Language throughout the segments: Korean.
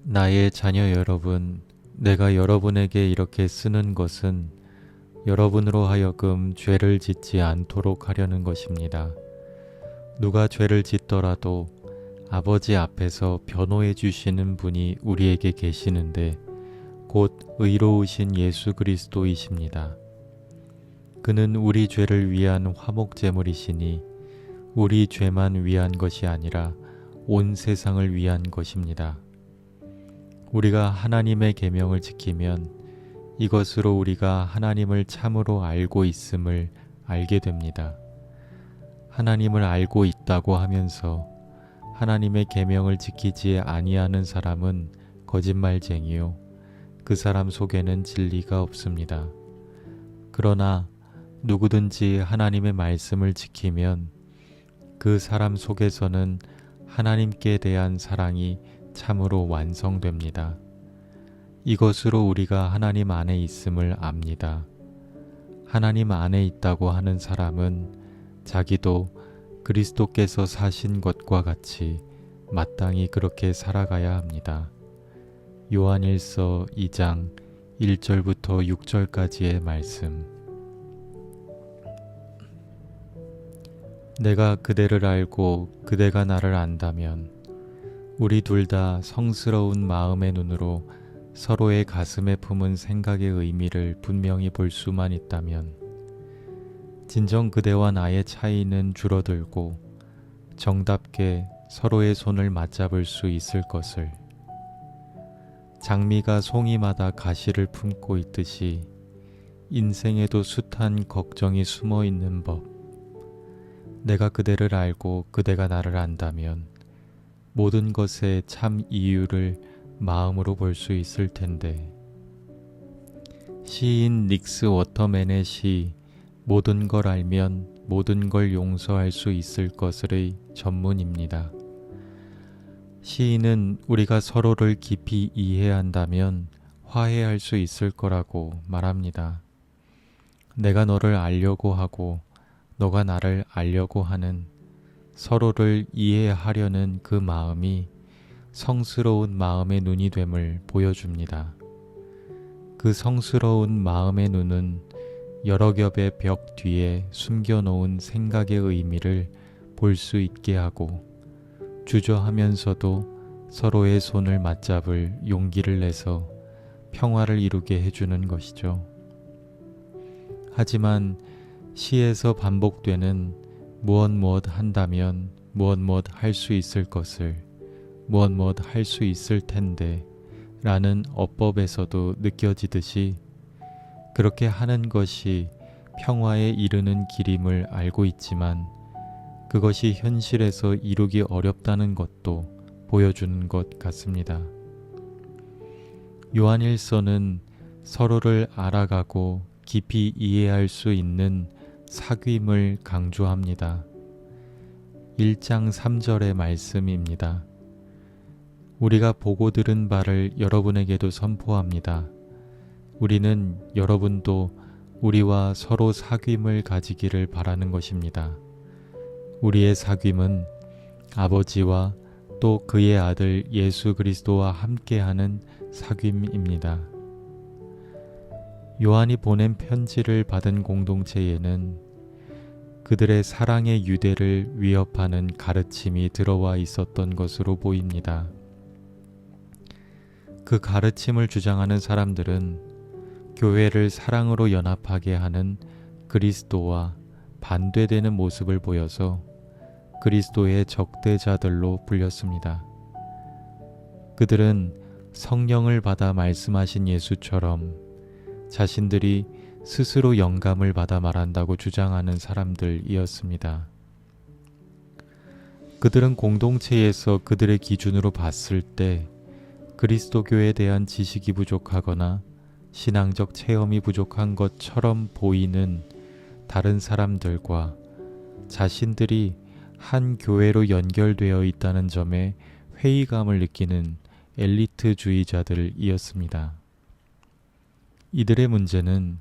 나의 자녀 여러분, 내가 여러분에게 이렇게 쓰는 것은 여러분으로 하여금 죄를 짓지 않도록 하려는 것입니다. 누가 죄를 짓더라도 아버지 앞에서 변호해 주시는 분이 우리에게 계시는데 곧 의로우신 예수 그리스도이십니다. 그는 우리 죄를 위한 화목제물이시니 우리 죄만 위한 것이 아니라 온 세상을 위한 것입니다. 우리가 하나님의 계명을 지키면 이것으로 우리가 하나님을 참으로 알고 있음을 알게 됩니다. 하나님을 알고 있다고 하면서 하나님의 계명을 지키지 아니하는 사람은 거짓말쟁이요, 그 사람 속에는 진리가 없습니다. 그러나 누구든지 하나님의 말씀을 지키면 그 사람 속에서는 하나님께 대한 사랑이 참으로 완성됩니다. 이것으로 우리가 하나님 안에 있음을 압니다. 하나님 안에 있다고 하는 사람은 자기도 그리스도께서 사신 것과 같이 마땅히 그렇게 살아가야 합니다. 요한일서 2장 1절부터 6절까지의 말씀. 내가 그대를 알고 그대가 나를 안다면 우리 둘 다 성스러운 마음의 눈으로 서로의 가슴에 품은 생각의 의미를 분명히 볼 수만 있다면 진정 그대와 나의 차이는 줄어들고 정답게 서로의 손을 맞잡을 수 있을 것을. 장미가 송이마다 가시를 품고 있듯이 인생에도 숱한 걱정이 숨어 있는 법. 내가 그대를 알고 그대가 나를 안다면 모든 것의 참 이유를 마음으로 볼 수 있을 텐데. 시인 닉스 워터맨의 시 모든 걸 알면 모든 걸 용서할 수 있을 것의 전문입니다. 시인은 우리가 서로를 깊이 이해한다면 화해할 수 있을 거라고 말합니다. 내가 너를 알려고 하고 너가 나를 알려고 하는, 서로를 이해하려는 그 마음이 성스러운 마음의 눈이 됨을 보여줍니다. 그 성스러운 마음의 눈은 여러 겹의 벽 뒤에 숨겨놓은 생각의 의미를 볼 수 있게 하고 주저하면서도 서로의 손을 맞잡을 용기를 내서 평화를 이루게 해주는 것이죠. 하지만 시에서 반복되는 무엇 한다면 무엇 할 수 있을 것을, 무엇 할 수 있을 텐데 라는 어법에서도 느껴지듯이 그렇게 하는 것이 평화에 이르는 길임을 알고 있지만 그것이 현실에서 이루기 어렵다는 것도 보여주는 것 같습니다. 요한일서는 서로를 알아가고 깊이 이해할 수 있는 사귐을 강조합니다. 1장 3절의 말씀입니다. 우리가 보고 들은 바를 여러분에게도 선포합니다. 우리는 여러분도 우리와 서로 사귐을 가지기를 바라는 것입니다. 우리의 사귐은 아버지와 또 그의 아들 예수 그리스도와 함께하는 사귐입니다. 요한이 보낸 편지를 받은 공동체에는 그들의 사랑의 유대를 위협하는 가르침이 들어와 있었던 것으로 보입니다. 그 가르침을 주장하는 사람들은 교회를 사랑으로 연합하게 하는 그리스도와 반대되는 모습을 보여서 그리스도의 적대자들로 불렸습니다. 그들은 성령을 받아 말씀하신 예수처럼 자신들이 스스로 영감을 받아 말한다고 주장하는 사람들이었습니다. 그들은 공동체에서 그들의 기준으로 봤을 때 그리스도교에 대한 지식이 부족하거나 신앙적 체험이 부족한 것처럼 보이는 다른 사람들과 자신들이 한 교회로 연결되어 있다는 점에 회의감을 느끼는 엘리트주의자들이었습니다. 이들의 문제는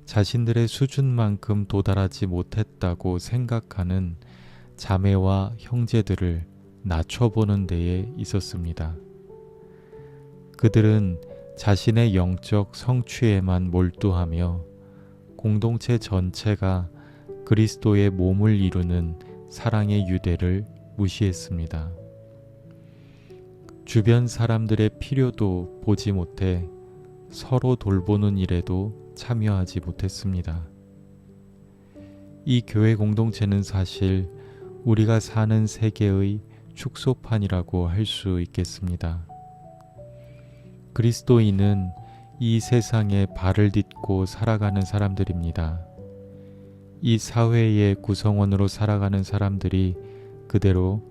자신들의 수준만큼 도달하지 못했다고 생각하는 자매와 형제들을 낮춰보는 데에 있었습니다. 그들은 자신의 영적 성취에만 몰두하며 공동체 전체가 그리스도의 몸을 이루는 사랑의 유대를 무시했습니다. 주변 사람들의 필요도 보지 못해 서로 돌보는 일에도 참여하지 못했습니다. 이 교회 공동체는 사실 우리가 사는 세계의 축소판이라고 할 수 있겠습니다. 그리스도인은 이 세상에 발을 딛고 살아가는 사람들입니다. 이 사회의 구성원으로 살아가는 사람들이 그대로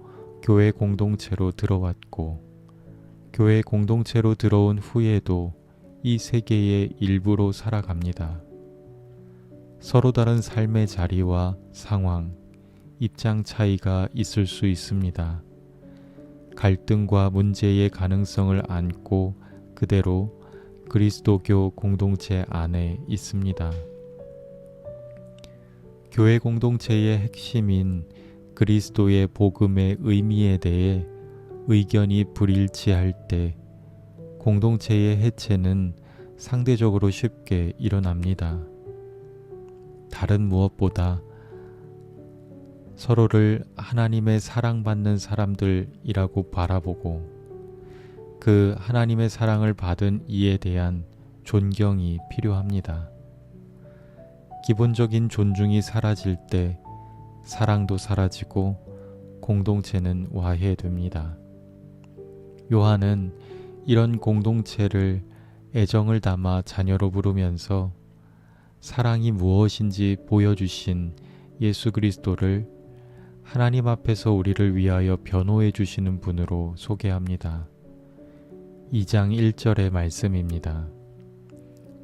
교회 공동체로 들어왔고, 교회 공동체로 들어온 후에도 이 세계의 일부로 살아갑니다. 서로 다른 삶의 자리와 상황, 입장 차이가 있을 수 있습니다. 갈등과 문제의 가능성을 안고 그대로 그리스도교 공동체 안에 있습니다. 교회 공동체의 핵심인 그리스도의 복음의 의미에 대해 의견이 불일치할 때 공동체의 해체는 상대적으로 쉽게 일어납니다. 다른 무엇보다 서로를 하나님의 사랑받는 사람들이라고 바라보고 그 하나님의 사랑을 받은 이에 대한 존경이 필요합니다. 기본적인 존중이 사라질 때 사랑도 사라지고 공동체는 와해됩니다. 요한은 이런 공동체를 애정을 담아 자녀로 부르면서 사랑이 무엇인지 보여주신 예수 그리스도를 하나님 앞에서 우리를 위하여 변호해 주시는 분으로 소개합니다. 2장 1절의 말씀입니다.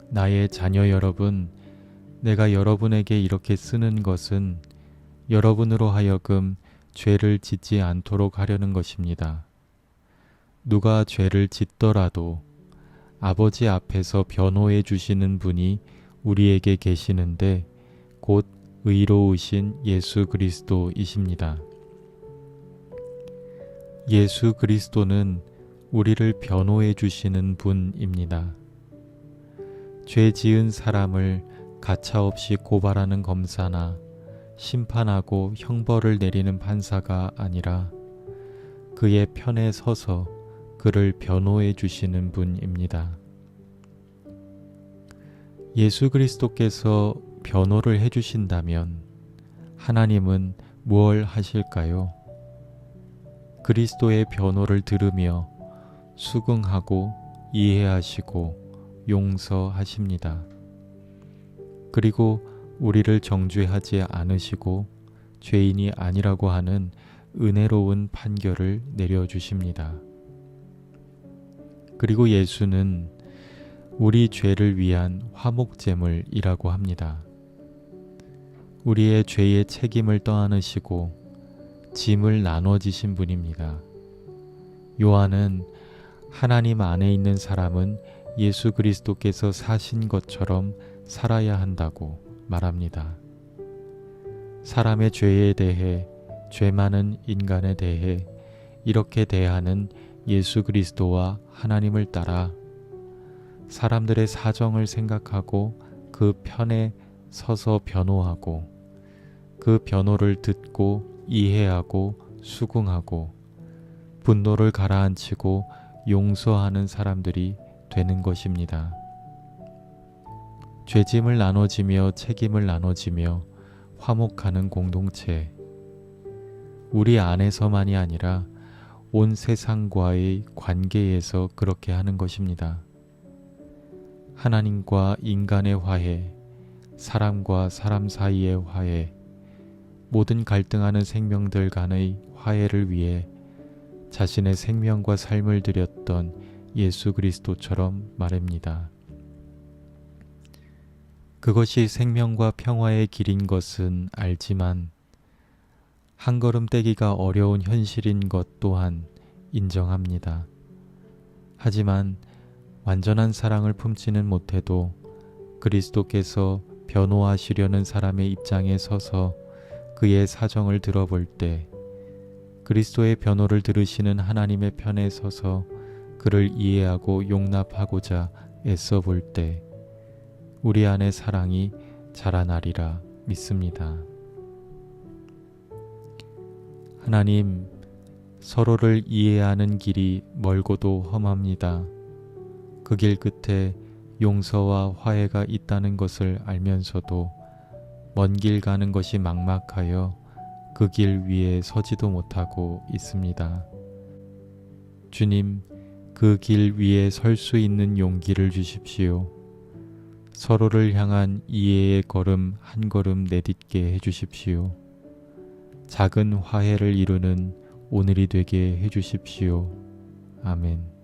나의 자녀 여러분, 내가 여러분에게 이렇게 쓰는 것은 여러분으로 하여금 죄를 짓지 않도록 하려는 것입니다. 누가 죄를 짓더라도 아버지 앞에서 변호해 주시는 분이 우리에게 계시는데 곧 의로우신 예수 그리스도이십니다. 예수 그리스도는 우리를 변호해 주시는 분입니다. 죄 지은 사람을 가차없이 고발하는 검사나 심판하고 형벌을 내리는 판사가 아니라 그의 편에 서서 그를 변호해 주시는 분입니다. 예수 그리스도께서 변호를 해주신다면 하나님은 무엇을 하실까요? 그리스도의 변호를 들으며 수긍하고 이해하시고 용서하십니다. 그리고 우리를 정죄하지 않으시고 죄인이 아니라고 하는 은혜로운 판결을 내려주십니다. 그리고 예수는 우리 죄를 위한 화목제물이라고 합니다. 우리의 죄의 책임을 떠안으시고 짐을 나눠지신 분입니다. 요한은 하나님 안에 있는 사람은 예수 그리스도께서 사신 것처럼 살아야 한다고 말합니다. 사람의 죄에 대해, 죄 많은 인간에 대해 이렇게 대하는 예수 그리스도와 하나님을 따라 사람들의 사정을 생각하고 그 편에 서서 변호하고 그 변호를 듣고 이해하고 수긍하고 분노를 가라앉히고 용서하는 사람들이 되는 것입니다. 죄짐을 나눠지며 책임을 나눠지며 화목하는 공동체. 우리 안에서만이 아니라 온 세상과의 관계에서 그렇게 하는 것입니다. 하나님과 인간의 화해, 사람과 사람 사이의 화해, 모든 갈등하는 생명들 간의 화해를 위해 자신의 생명과 삶을 드렸던 예수 그리스도처럼 말입니다. 그것이 생명과 평화의 길인 것은 알지만 한 걸음 떼기가 어려운 현실인 것 또한 인정합니다. 하지만 완전한 사랑을 품지는 못해도 그리스도께서 변호하시려는 사람의 입장에 서서 그의 사정을 들어볼 때 그리스도의 변호를 들으시는 하나님의 편에 서서 그를 이해하고 용납하고자 애써 볼 때 우리 안의 사랑이 자라나리라 믿습니다. 하나님, 서로를 이해하는 길이 멀고도 험합니다. 그 길 끝에 용서와 화해가 있다는 것을 알면서도 먼 길 가는 것이 막막하여 그 길 위에 서지도 못하고 있습니다. 주님, 그 길 위에 설 수 있는 용기를 주십시오. 서로를 향한 이해의 걸음 한 걸음 내딛게 해주십시오. 작은 화해를 이루는 오늘이 되게 해주십시오. 아멘.